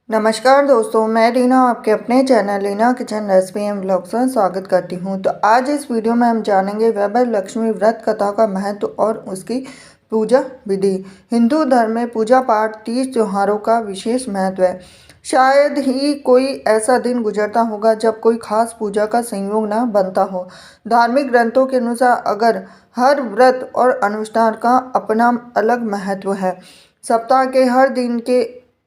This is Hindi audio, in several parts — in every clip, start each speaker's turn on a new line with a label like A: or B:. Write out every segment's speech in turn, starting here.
A: नमस्कार दोस्तों, मैं रीना आपके अपने channel Reena kitchen recipe and vlogs में स्वागत करती हूं। तो आज इस वीडियो में हम जानेंगे वैभव लक्ष्मी व्रत कथा का महत्व और उसकी पूजा विधि। हिंदू धर्म में पूजा पाठ तीज त्योहारों का विशेष महत्व है। शायद ही कोई ऐसा दिन गुजरता होगा जब कोई खास पूजा का संयोग न बनता हो। धार्मिक ग्रंथों के अनुसार अगर हर व्रत और अनुष्ठान का अपना अलग महत्व है। सप्ताह के हर दिन के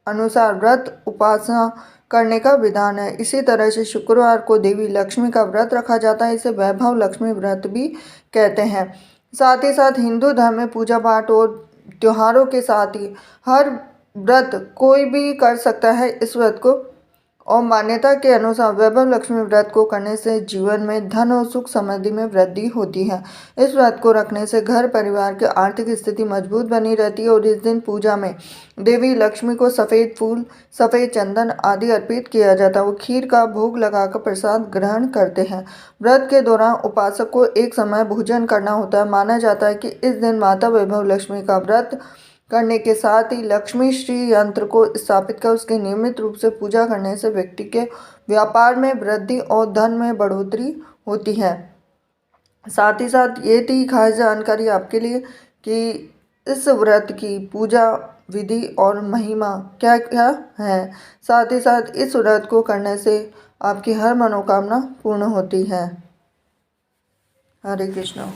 A: अनुसार व्रत उपासना करने का विधान है। इसी तरह से शुक्रवार को देवी लक्ष्मी का व्रत रखा जाता है। इसे वैभव लक्ष्मी व्रत भी कहते हैं। साथ ही साथ हिंदू धर्म में पूजा पाठ और त्योहारों के साथ ही हर व्रत कोई भी कर सकता है। इस व्रत को और मान्यता के अनुसार वैभव लक्ष्मी व्रत को करने से जीवन में धन और सुख समृद्धि में वृद्धि होती है। इस व्रत को रखने से घर परिवार की आर्थिक स्थिति मजबूत बनी रहती है और इस दिन पूजा में देवी लक्ष्मी को सफ़ेद फूल, सफ़ेद चंदन आदि अर्पित किया जाता है। वो खीर का भोग लगाकर प्रसाद ग्रहण करते हैं। व्रत के दौरान उपासक को एक समय भोजन करना होता है। माना जाता है कि इस दिन माता वैभव लक्ष्मी का व्रत करने के साथ ही लक्ष्मी श्री यंत्र को स्थापित कर उसकी नियमित रूप से पूजा करने से व्यक्ति के व्यापार में वृद्धि और धन में बढ़ोतरी होती है। साथ ही साथ ये थी खास जानकारी आपके लिए कि इस व्रत की पूजा विधि और महिमा क्या क्या है। साथ ही साथ इस व्रत को करने से आपकी हर मनोकामना पूर्ण होती है। हरे कृष्णा।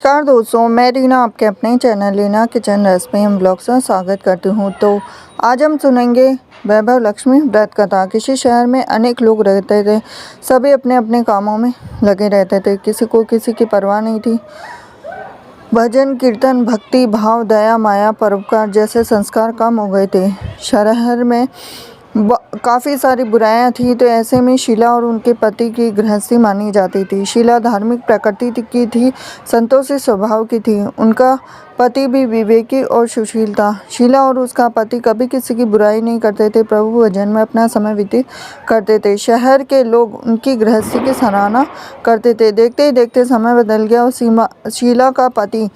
A: नमस्कार दोस्तों, मैं रीना आपके अपने channel Reena kitchen recipe and blogs में स्वागत करती हूँ। तो आज हम सुनेंगे वैभव लक्ष्मी व्रत कथा। किसी शहर में अनेक लोग रहते थे। सभी अपने अपने कामों में लगे रहते थे। किसी को किसी की परवाह नहीं थी। भजन कीर्तन, भक्ति भाव, दया माया, परोपकार जैसे संस्कार कम हो गए थे। शहर में काफ़ी सारी बुराइयां थी। तो ऐसे में शीला और उनके पति की गृहस्थी मानी जाती थी। शीला धार्मिक प्रकृति की थी, संतोषी स्वभाव की थी। उनका पति भी विवेकी और सुशील था। शीला और उसका पति कभी किसी की बुराई नहीं करते थे। प्रभु भजन में अपना समय व्यतीत करते थे। शहर के लोग उनकी गृहस्थी की सराहना करते थे। देखते ही देखते समय बदल गया और शीला का पति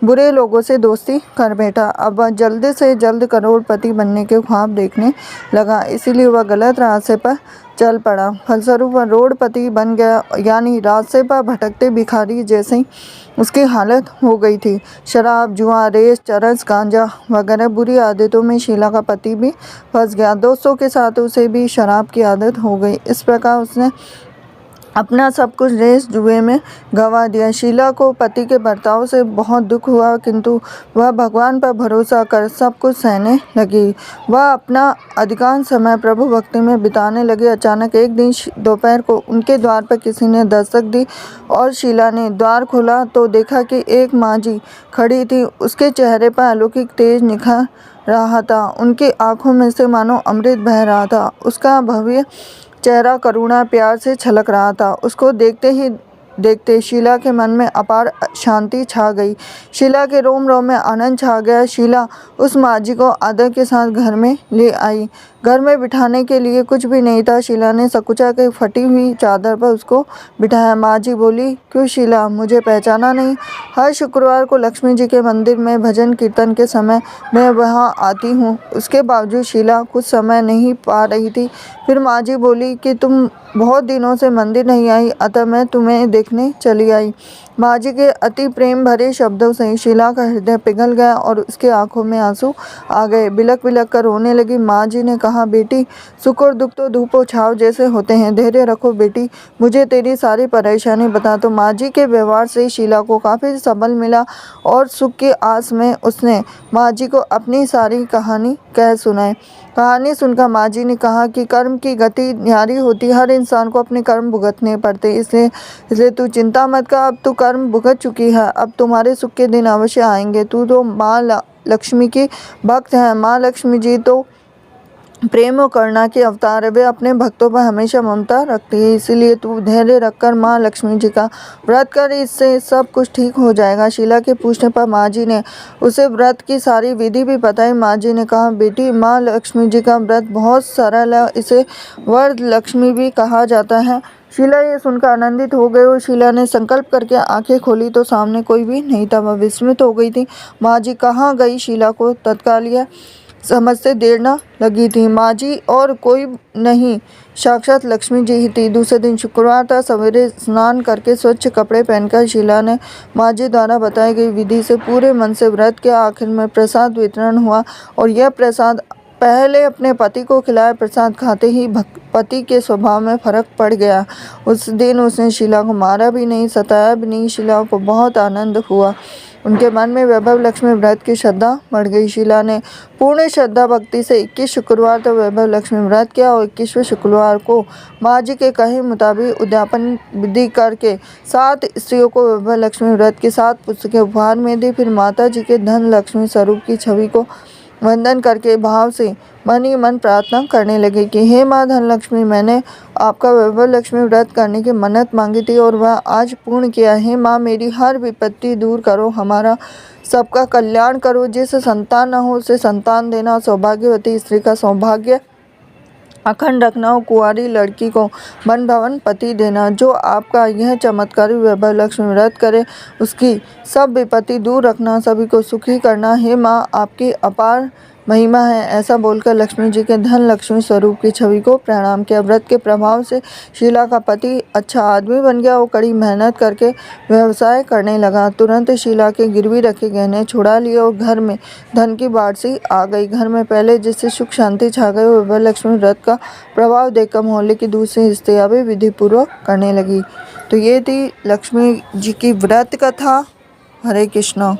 A: बुरे लोगों से दोस्ती कर बैठा। अब वह जल्द से जल्द करोड़पति बनने के ख्वाब देखने लगा। इसीलिए वह गलत रास्ते पर चल पड़ा। फलस्वरूप वह रोडपति बन गया, यानी रास्ते पर भटकते भिखारी जैसी उसकी हालत हो गई थी। शराब, जुआ, रेस, चरस, गांजा वगैरह बुरी आदतों में शीला का पति भी फंस गया। दोस्तों के साथ उसे भी शराब की आदत हो गई। इस प्रकार उसने अपना सब कुछ रेस जुए में गंवा दिया। शीला को पति के बर्ताव से बहुत दुख हुआ, किंतु वह भगवान पर भरोसा कर सब कुछ सहने लगी। वह अपना अधिकांश समय प्रभु भक्ति में बिताने लगी। अचानक एक दिन दोपहर को उनके द्वार पर किसी ने दस्तक दी और शीला ने द्वार खोला तो देखा कि एक मांझी खड़ी थी। उसके चेहरे पर अलौकिक तेज निखर रहा था। उनकी आंखों में से मानो अमृत बह रहा था। उसका भव्य चेहरा करुणा प्यार से छलक रहा था। उसको देखते ही देखते शीला के मन में अपार शांति छा गई। शीला के रोम रोम में आनंद छा गया। शीला उस मांझी को आदर के साथ घर में ले आई। घर में बिठाने के लिए कुछ भी नहीं था। शीला ने सकुचा के फटी हुई चादर पर उसको बिठाया। मांझी बोली, क्यों शीला, मुझे पहचाना नहीं? हर शुक्रवार को लक्ष्मी जी के मंदिर में भजन कीर्तन के समय मैं वहाँ आती हूँ। उसके बावजूद शीला कुछ समय नहीं पा रही थी। फिर मांझी बोली कि तुम बहुत दिनों से मंदिर नहीं आई, अतः मैं तुम्हें देखने चली आई। मांझी के अति प्रेम भरे शब्दों से शीला का हृदय पिघल गया और उसके आंखों में आंसू आ गए। बिलक बिलक कर रोने लगी। मांझी ने कहा, बेटी, सुख और दुख तो धूप और छाव जैसे होते हैं। धैर्य रखो बेटी, मुझे तेरी सारी परेशानी बता। तो मांझी के व्यवहार से शीला को काफ़ी सबल मिला और सुख की आस में उसने मांझी को अपनी सारी कहानी कह सुनाई। कहानी सुनकर मांझी ने कहा कि कर्म की गति न्यारी होती। हर इंसान को अपने कर्म भुगतने पड़ते। इसलिए तू चिंता मत कर। अब तू कर्म भुगत चुकी है। अब तुम्हारे सुख के दिन अवश्य आएंगे। तू तो माँ लक्ष्मी की भक्त है। माँ लक्ष्मी जी तो प्रेम और करुणा के अवतार है। वे अपने भक्तों पर हमेशा ममता रखती है। इसीलिए तू धैर्य रखकर माँ लक्ष्मी जी का व्रत कर। इससे सब कुछ ठीक हो जाएगा। शीला के पूछने पर मांझी ने उसे व्रत की सारी विधि भी बताई। मांझी ने कहा, बेटी, माँ लक्ष्मी जी का व्रत बहुत सरल है। इसे वर लक्ष्मी भी कहा जाता है। शीला ये सुनकर आनंदित हो गई और शीला ने संकल्प करके आंखें खोली तो सामने कोई भी नहीं था। वह विस्मित हो गई थी। मांझी कहाँ गई शीला को तत्काल यह समझते देर न लगी थी। माँ जी और कोई नहीं, साक्षात लक्ष्मी जी ही थी। दूसरे दिन शुक्रवार था। सवेरे स्नान करके स्वच्छ कपड़े पहनकर शीला ने माँ जी द्वारा बताई गई विधि से पूरे मन से व्रत किया। आखिर में प्रसाद वितरण हुआ और यह प्रसाद पहले अपने पति को खिलाया। प्रसाद खाते ही पति के स्वभाव में फर्क पड़ गया। उस दिन उसने शीला को मारा भी नहीं, सताया भी नहीं। शीला को बहुत आनंद हुआ। उनके मन में वैभव लक्ष्मी व्रत की श्रद्धा बढ़ गई। शीला ने पूर्ण श्रद्धा भक्ति से 21 शुक्रवार तक वैभव लक्ष्मी व्रत किया और 21वें शुक्रवार को माँ जी के कहे मुताबिक उद्यापन विधि करके 7 स्त्रियों को वैभव लक्ष्मी व्रत की 7 पुस्तकें उपहार में दी। फिर माता जी के धन लक्ष्मी स्वरूप की छवि को वंदन करके भाव से मन ही मन प्रार्थना करने लगे कि हे माँ धनलक्ष्मी, मैंने आपका वैभव लक्ष्मी व्रत करने की मन्नत मांगी थी और वह आज पूर्ण किया है। माँ, मेरी हर विपत्ति दूर करो, हमारा सबका कल्याण करो। जिसे संतान न हो उसे संतान देना, सौभाग्यवती स्त्री का सौभाग्य अखंड रखना और कुंवारी लड़की को वन भवन पति देना। जो आपका यह चमत्कारी वैभव लक्ष्मी व्रत करे उसकी सब विपत्ति दूर रखना, सभी को सुखी करना। हे माँ, आपकी अपार महिमा है। ऐसा बोलकर लक्ष्मी जी के धन लक्ष्मी स्वरूप की छवि को प्रणाम किया। व्रत के प्रभाव से शीला का पति अच्छा आदमी बन गया। वो कड़ी मेहनत करके व्यवसाय करने लगा। तुरंत शीला के गिरवी रखे गहने छुड़ा लिए और घर में धन की बाढ़ सी आ गई। घर में पहले जिससे सुख शांति छा गई, वैभव लक्ष्मी व्रत का प्रभाव देखकर मोहल्ले की दूसरी स्त्रियां भी विधि पूर्वक करने लगी। तो ये थी लक्ष्मी जी की व्रत कथा। हरे कृष्णा।